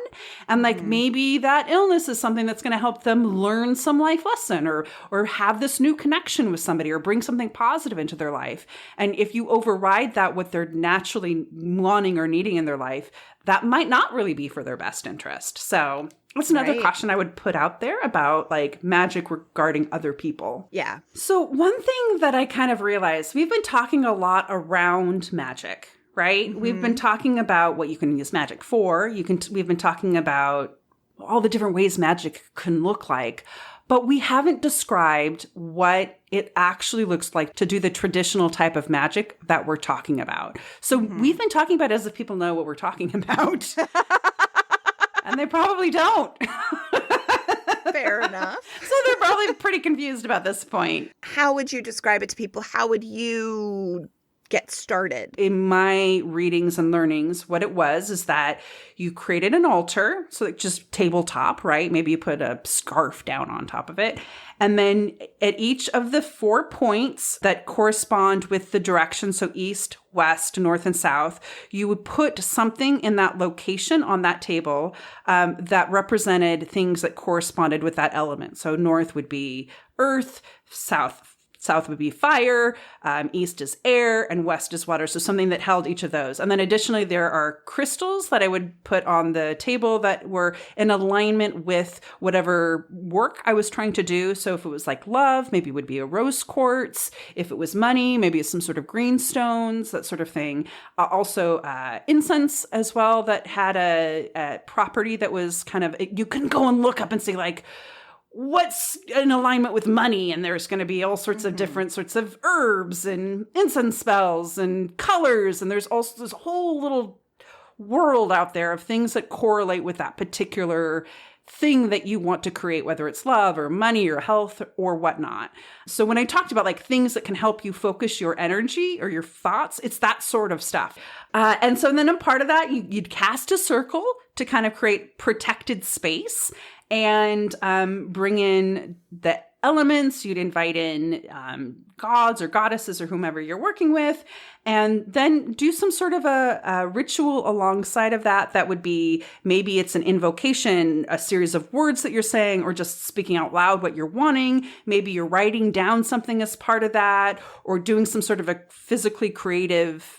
And like maybe that illness is something that's going to help them learn some life lesson or have this new connection with somebody or bring something positive into their life. And if you override that what they're naturally wanting or needing in their life, that might not really be for their best interest. So That's another Right. caution I would put out there about like magic regarding other people. Yeah. So one thing that I kind of realized, we've been talking a lot around magic, right? We've been talking about what you can use magic for. We've been talking about all the different ways magic can look like, but we haven't described what it actually looks like to do the traditional type of magic that we're talking about. So we've been talking about it as if people know what we're talking about. And they probably don't. Fair enough. So they're probably pretty confused about this point. How would you describe it to people? How would you get started? In my readings and learnings, what it was is that you created an altar, so like just tabletop, right? Maybe you put a scarf down on top of it. And then at each of the 4 points that correspond with the direction, so east, west, north, and south, you would put something in that location on that table that represented things that corresponded with that element. So north would be earth, South would be fire, east is air, and west is water. So something that held each of those. And then additionally, there are crystals that I would put on the table that were in alignment with whatever work I was trying to do. So if it was like love, maybe it would be a rose quartz. If it was money, maybe it's some sort of green stones, that sort of thing. Also incense as well that had a property that was kind of, you couldn't go and look up and say like, what's in alignment with money? And there's going to be all sorts of different sorts of herbs and incense spells and colors. And there's also this whole little world out there of things that correlate with that particular thing that you want to create, whether it's love or money or health or whatnot. So when I talked about like things that can help you focus your energy or your thoughts, it's that sort of stuff. And so then a part of that, you'd cast a circle to kind of create protected space and bring in the elements. You'd invite in gods or goddesses or whomever you're working with, and then do some sort of a ritual alongside of that. That would be, maybe it's an invocation, a series of words that you're saying, or just speaking out loud what you're wanting. Maybe you're writing down something as part of that, or doing some sort of a physically creative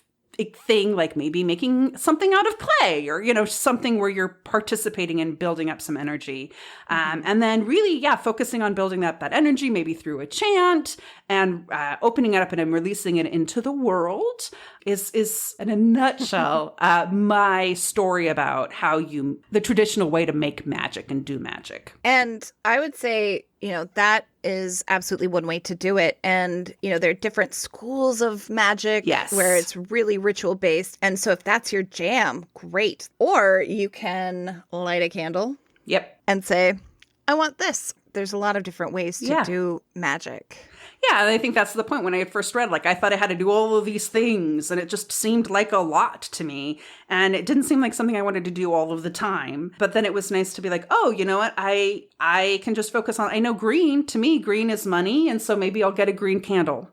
thing, like maybe making something out of clay, or, you know, something where you're participating in building up some energy. And then really, focusing on building up that energy, maybe through a chant and opening it up and releasing it into the world is in a nutshell, my story about how the traditional way to make magic and do magic. And I would say, that is absolutely one way to do it. And, there are different schools of magic where it's really ritual based. And so if that's your jam, great. Or you can light a candle. Yep. And say, I want this. There's a lot of different ways to do magic. Yeah, and I think that's the point. When I first read, I thought I had to do all of these things, and it just seemed like a lot to me. And it didn't seem like something I wanted to do all of the time. But then it was nice to be like, oh, you know what? I can just focus on, I know green, to me, green is money. And so maybe I'll get a green candle,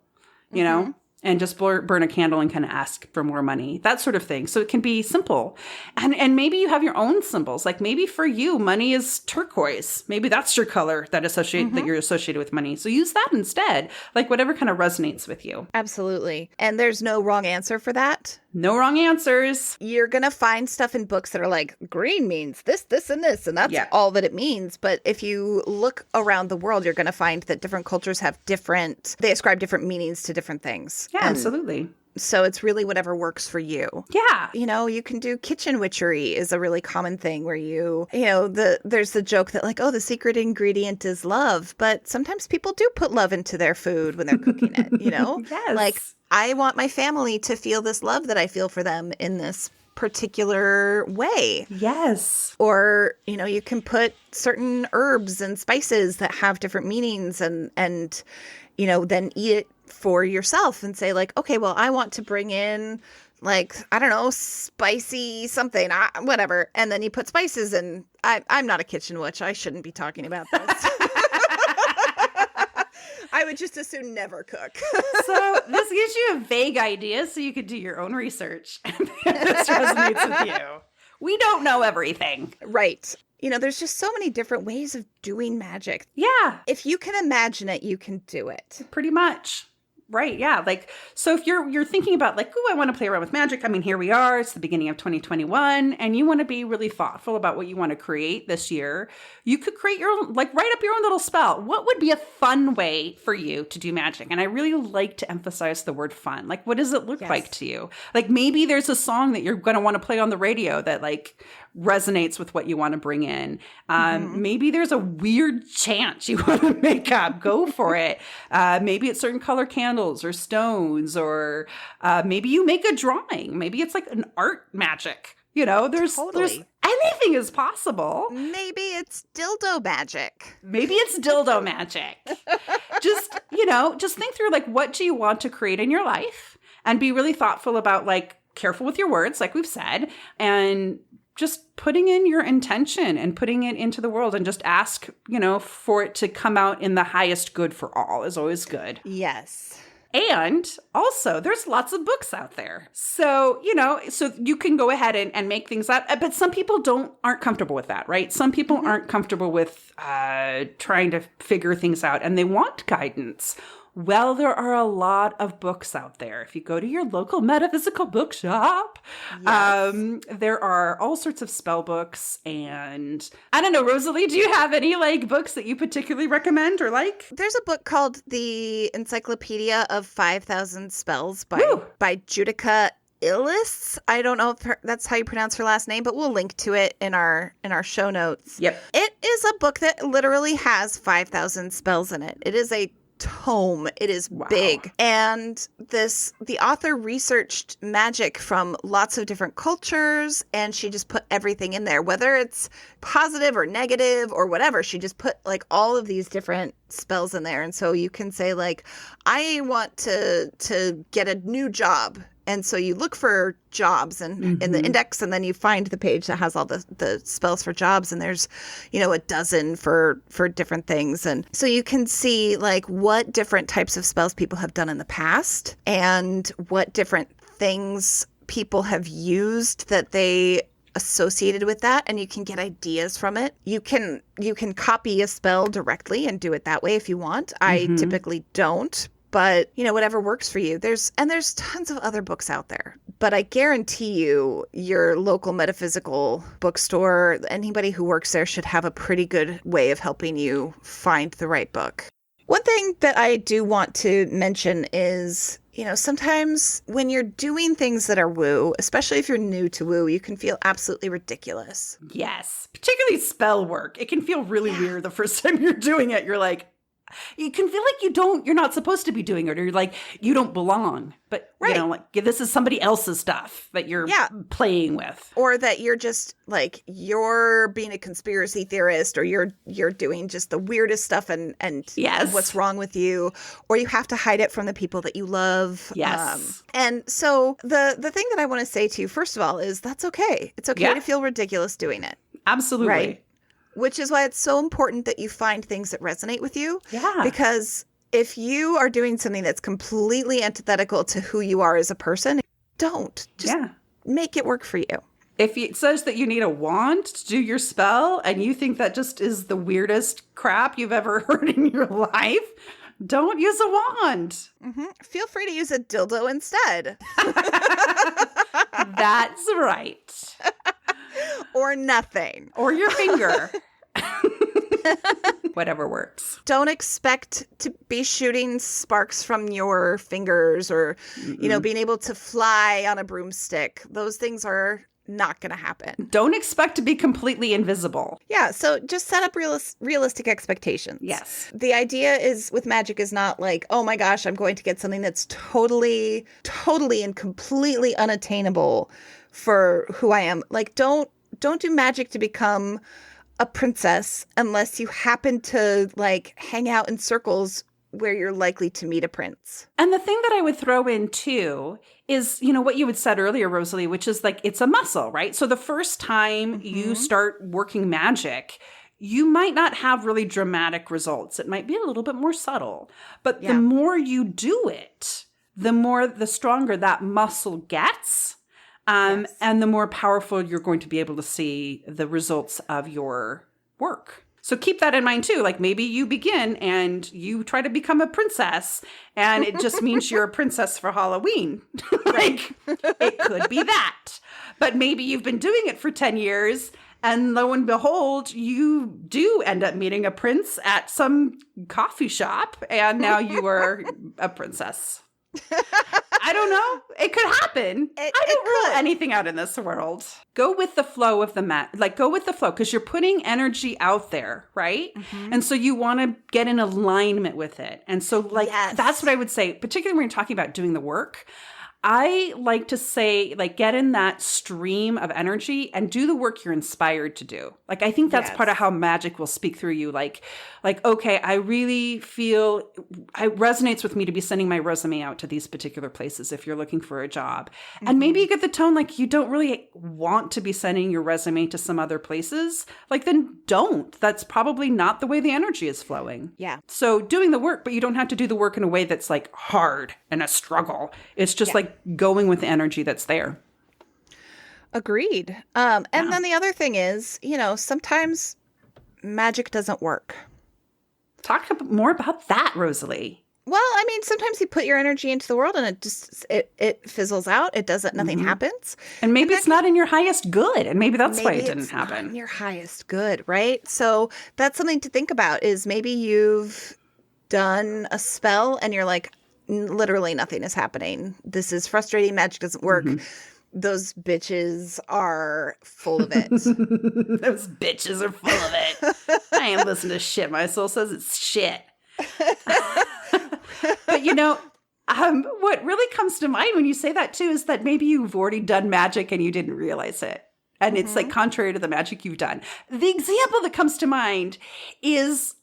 you know? And just burn a candle and kind of ask for more money, that sort of thing. So it can be simple. And maybe you have your own symbols. Like maybe for you, money is turquoise. Maybe that's your color that you're associated with money. So use that instead, like whatever kind of resonates with you. Absolutely. And there's no wrong answer for that. No wrong answers. You're going to find stuff in books that are like, green means this, this, and this, and that's all that it means. But if you look around the world, you're going to find that different cultures have they ascribe different means to different things. Yeah, absolutely. So it's really whatever works for you. Yeah. You can do kitchen witchery is a really common thing where there's the joke that like, oh, the secret ingredient is love. But sometimes people do put love into their food when they're cooking it, Yes. Like, I want my family to feel this love that I feel for them in this particular way. Yes. Or, you can put certain herbs and spices that have different meanings and then eat it for yourself and say like, okay, well, I want to bring in like, I don't know, spicy something, whatever. And then you put spices in. I'm not a kitchen witch. I shouldn't be talking about this. I would just as soon never cook. So this gives you a vague idea so you could do your own research. This resonates with you. We don't know everything. Right. There's just so many different ways of doing magic. Yeah. If you can imagine it, you can do it. Pretty much. Right. Yeah. Like, so if you're thinking about like, oh, I want to play around with magic. I mean, here we are. It's the beginning of 2021, and you want to be really thoughtful about what you want to create this year. You could create your own, like, write up your own little spell. What would be a fun way for you to do magic? And I really like to emphasize the word fun. Like, what does it look like to you? Like, maybe there's a song that you're going to want to play on the radio that like resonates with what you want to bring in. Maybe there's a weird chant you want to make up. Go for it. Maybe it's certain color candles or stones, or maybe you make a drawing. Maybe it's like an art magic. You know, there's anything is possible. Maybe it's dildo magic. Maybe it's dildo magic. Just, just think through like, what do you want to create in your life? And be really thoughtful about like, careful with your words, like we've said, and just putting in your intention and putting it into the world, and just ask, for it to come out in the highest good for all is always good. Yes. And also, there's lots of books out there. So, so you can go ahead and make things up. But some people aren't comfortable with that, right? Some people aren't comfortable with trying to figure things out, and they want guidance. Well, there are a lot of books out there. If you go to your local metaphysical bookshop, there are all sorts of spell books. And I don't know, Rosalie, do you have any like books that you particularly recommend or like? There's a book called The Encyclopedia of 5,000 Spells by Judica Illis. I don't know if that's how you pronounce her last name, but we'll link to it in our show notes. Yep. It is a book that literally has 5,000 spells in it. It is a tome. It is big. And the author researched magic from lots of different cultures, and she just put everything in there, whether it's positive or negative or whatever. She just put like all of these different spells in there. And so you can say like, I want to get a new job. And so you look for jobs in the index, and then you find the page that has all the spells for jobs, and there's, a dozen for different things. And so you can see like what different types of spells people have done in the past, and what different things people have used that they associated with that, and you can get ideas from it. You can copy a spell directly and do it that way if you want. I typically don't. But, whatever works for you. There's tons of other books out there. But I guarantee you, your local metaphysical bookstore, anybody who works there should have a pretty good way of helping you find the right book. One thing that I do want to mention is, sometimes when you're doing things that are woo, especially if you're new to woo, you can feel absolutely ridiculous. Yes. Particularly spell work. It can feel really weird the first time you're doing it. You're like, you can feel like you're not supposed to be doing it, or you're like, you don't belong. But, like this is somebody else's stuff that you're playing with. Or that you're just like, you're being a conspiracy theorist, or you're doing just the weirdest stuff and what's wrong with you, or you have to hide it from the people that you love. Yes. And so the thing that I want to say to you, first of all, is that's okay. It's okay to feel ridiculous doing it. Absolutely. Right? Which is why it's so important that you find things that resonate with you. Yeah. Because if you are doing something that's completely antithetical to who you are as a person, don't. Just make it work for you. If it says that you need a wand to do your spell, and you think that just is the weirdest crap you've ever heard in your life, don't use a wand. Feel free to use a dildo instead. That's right. Or nothing. Or your finger. Whatever works. Don't expect to be shooting sparks from your fingers, or, being able to fly on a broomstick. Those things are not going to happen. Don't expect to be completely invisible. Yeah. So just set up realistic expectations. Yes. The idea with magic is not like, oh my gosh, I'm going to get something that's totally and completely unattainable for who I am. Like, don't do magic to become a princess unless you happen to like hang out in circles where you're likely to meet a prince. And the thing that I would throw in too is, what you had said earlier, Rosalie, which is like, it's a muscle, right? So the first time you start working magic, you might not have really dramatic results. It might be a little bit more subtle, but the more you do it, the stronger that muscle gets. And the more powerful you're going to be able to see the results of your work. So keep that in mind too. Like maybe you begin and you try to become a princess and it just means you're a princess for Halloween. Like it could be that. But maybe you've been doing it for 10 years and lo and behold, you do end up meeting a prince at some coffee shop and now you are a princess. I don't know. It could happen. I don't rule anything out in this world. Go with the flow of go with the flow because you're putting energy out there, right? Mm-hmm. And so you want to get in alignment with it. And so that's what I would say, particularly when you're talking about doing the work. I like to say, get in that stream of energy and do the work you're inspired to do. I think that's part of how magic will speak through you. Okay, I really feel it resonates with me to be sending my resume out to these particular places if you're looking for a job. Mm-hmm. And maybe you get the tone you don't really want to be sending your resume to some other places. Then don't. That's probably not the way the energy is flowing. Yeah. So doing the work, but you don't have to do the work in a way that's hard and a struggle. It's just going with the energy that's there. Agreed. And then the other thing is, sometimes magic doesn't work. Talk more about that, Rosalie. Well, I mean, sometimes you put your energy into the world and it just, it fizzles out. It doesn't, nothing happens. And maybe it's not in your highest good. And maybe that's why it didn't happen. Not in your highest good, right? So that's something to think about is maybe you've done a spell and you're literally nothing is happening. This is frustrating. Magic doesn't work. Mm-hmm. Those bitches are full of it. Those bitches are full of it. I ain't listening to shit. My soul says it's shit. But what really comes to mind when you say that too is that maybe you've already done magic and you didn't realize it. And it's contrary to the magic you've done. The example that comes to mind is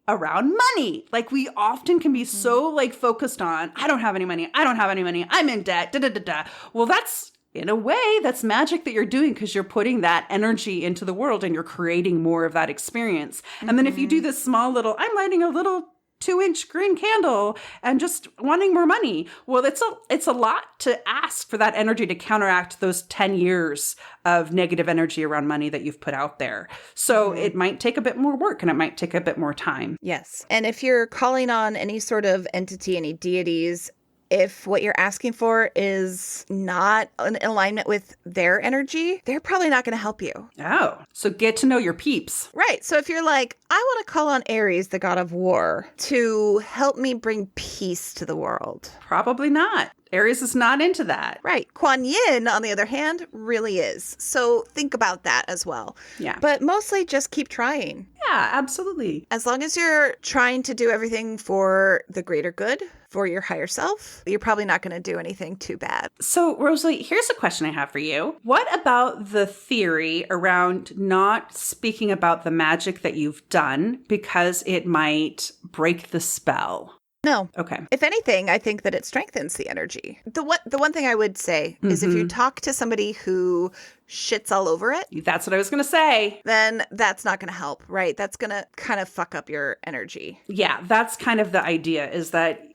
around money. We often can be so focused on, I don't have any money. I'm in debt. Da, da, da, da. Well, that's in a way, that's magic that you're doing because you're putting that energy into the world and you're creating more of that experience. And then if you do this small little, I'm lighting a little 2-inch green candle and just wanting more money. Well, it's a lot to ask for that energy to counteract those 10 years of negative energy around money that you've put out there. So it might take a bit more work and it might take a bit more time. Yes. And if you're calling on any sort of entity, any deities, if what you're asking for is not in alignment with their energy, they're probably not going to help you. Oh, so get to know your peeps. Right. So if you're I want to call on Ares, the god of war, to help me bring peace to the world. Probably not. Aries is not into that. Right. Kuan Yin, on the other hand, really is. So think about that as well. Yeah. But mostly just keep trying. Yeah, absolutely. As long as you're trying to do everything for the greater good, for your higher self, you're probably not going to do anything too bad. So, Rosalie, here's a question I have for you. What about the theory around not speaking about the magic that you've done because it might break the spell? No. Okay. If anything, I think that it strengthens the energy. The one thing I would say is if you talk to somebody who shits all over it. That's what I was going to say. Then that's not going to help, right? That's going to kind of fuck up your energy. Yeah, that's kind of the idea is that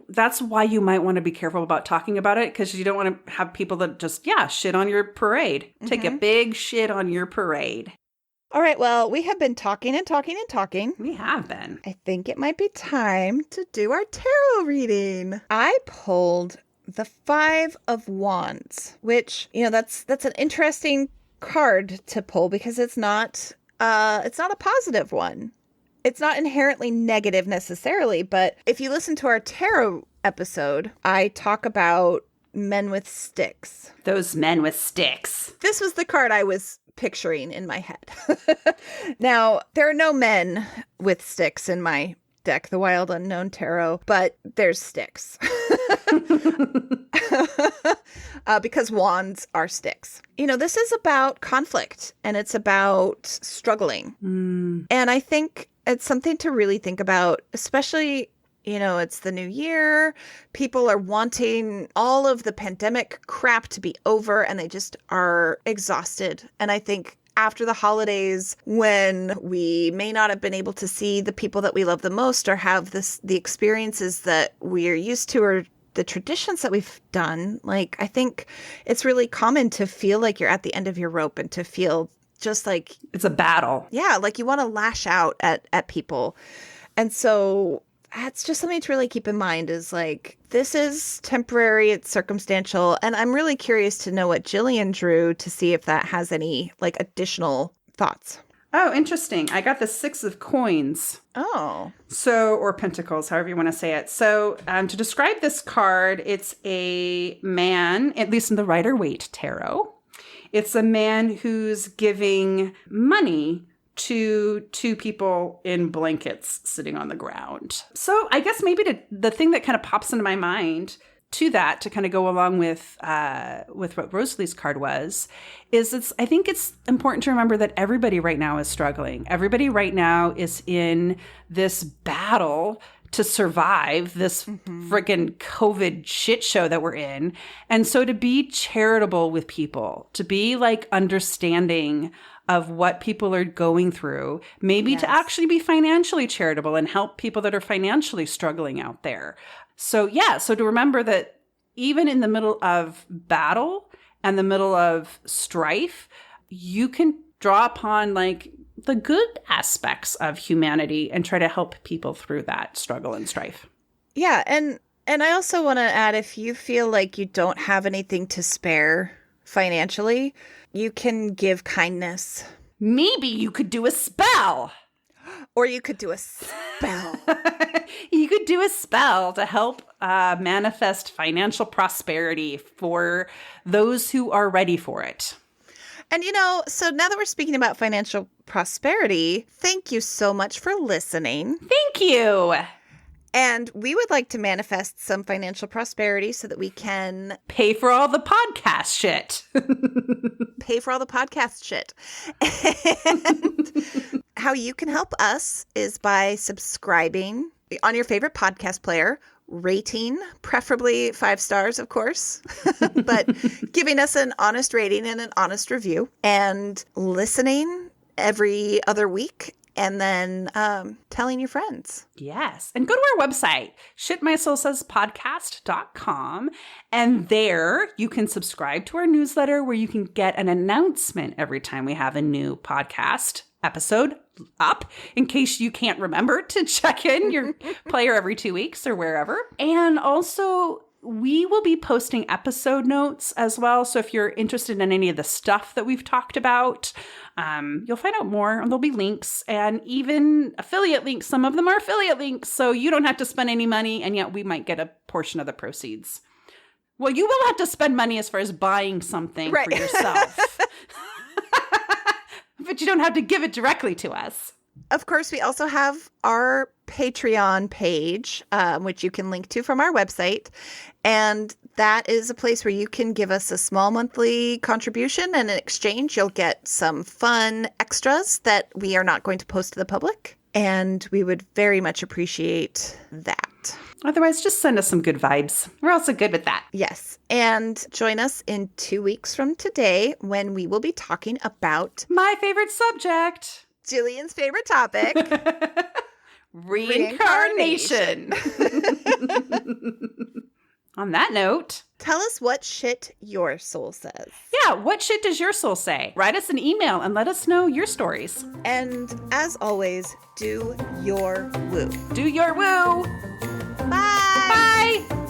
that's why you might want to be careful about talking about it because you don't want to have people that just, shit on your parade. Take a big shit on your parade. All right, well, we have been talking and talking and talking. We have been. I think it might be time to do our tarot reading. I pulled the 5 of Wands, which, that's an interesting card to pull because it's not a positive one. It's not inherently negative necessarily, but if you listen to our tarot episode, I talk about men with sticks. Those men with sticks. This was the card I was picturing in my head. Now, there are no men with sticks in my deck, the Wild Unknown Tarot, but there's sticks. Because wands are sticks. This is about conflict and it's about struggling. And I think it's something to really think about, especially it's the new year. People are wanting all of the pandemic crap to be over and they just are exhausted. And I think after the holidays, when we may not have been able to see the people that we love the most or have the experiences that we are used to or the traditions that we've done, I think it's really common to feel like you're at the end of your rope and to feel just like, it's a battle. Yeah, like you want to lash out at people. And so that's just something to really keep in mind is like, this is temporary, it's circumstantial. And I'm really curious to know what Jillian drew to see if that has any like additional thoughts. Oh, interesting. I got the 6 of coins. Oh. So, or pentacles, however you want to say it. So, to describe this card, it's a man, at least in the Rider-Waite Tarot. It's a man who's giving money to 2 people in blankets sitting on the ground. So, I guess maybe the thing that kind of pops into my mind to that, to kind of go along with what Rosalie's card was, is I think it's important to remember that everybody right now is struggling. Everybody right now is in this battle to survive this freaking COVID shit show that we're in. And so to be charitable with people, to be like understanding of what people are going through, maybe to actually be financially charitable and help people that are financially struggling out there. So so to remember that even in the middle of battle and the middle of strife, you can draw upon like the good aspects of humanity and try to help people through that struggle and strife. Yeah, and I also want to add, if you feel like you don't have anything to spare financially, you can give kindness. Maybe you could do a spell. Or you could do a spell. You could do a spell to help manifest financial prosperity for those who are ready for it. And, so now that we're speaking about financial prosperity, thank you so much for listening. Thank you. And we would like to manifest some financial prosperity so that we can pay for all the podcast shit. And how you can help us is by subscribing on your favorite podcast player, rating, preferably 5 stars, of course, but giving us an honest rating and an honest review, and listening every other week. And then telling your friends. Yes. And go to our website, shitmysoulsayspodcast.com. And there you can subscribe to our newsletter where you can get an announcement every time we have a new podcast episode up, in case you can't remember to check in your player every 2 weeks or wherever. And also, we will be posting episode notes as well. So if you're interested in any of the stuff that we've talked about, you'll find out more. There'll be links and even affiliate links. Some of them are affiliate links, so you don't have to spend any money, and yet we might get a portion of the proceeds. Well, you will have to spend money as far as buying something for yourself. But you don't have to give it directly to us. Of course, we also have our Patreon page, which you can link to from our website. And that is a place where you can give us a small monthly contribution, and in exchange, you'll get some fun extras that we are not going to post to the public. And we would very much appreciate that. Otherwise, just send us some good vibes. We're also good with that. Yes. And join us in 2 weeks from today when we will be talking about my favorite subject. Jillian's favorite topic. Reincarnation. On that note, tell us what shit your soul says. Yeah, what shit does your soul say? Write us an email and let us know your stories. And as always, do your woo. Do your woo. Bye. Bye.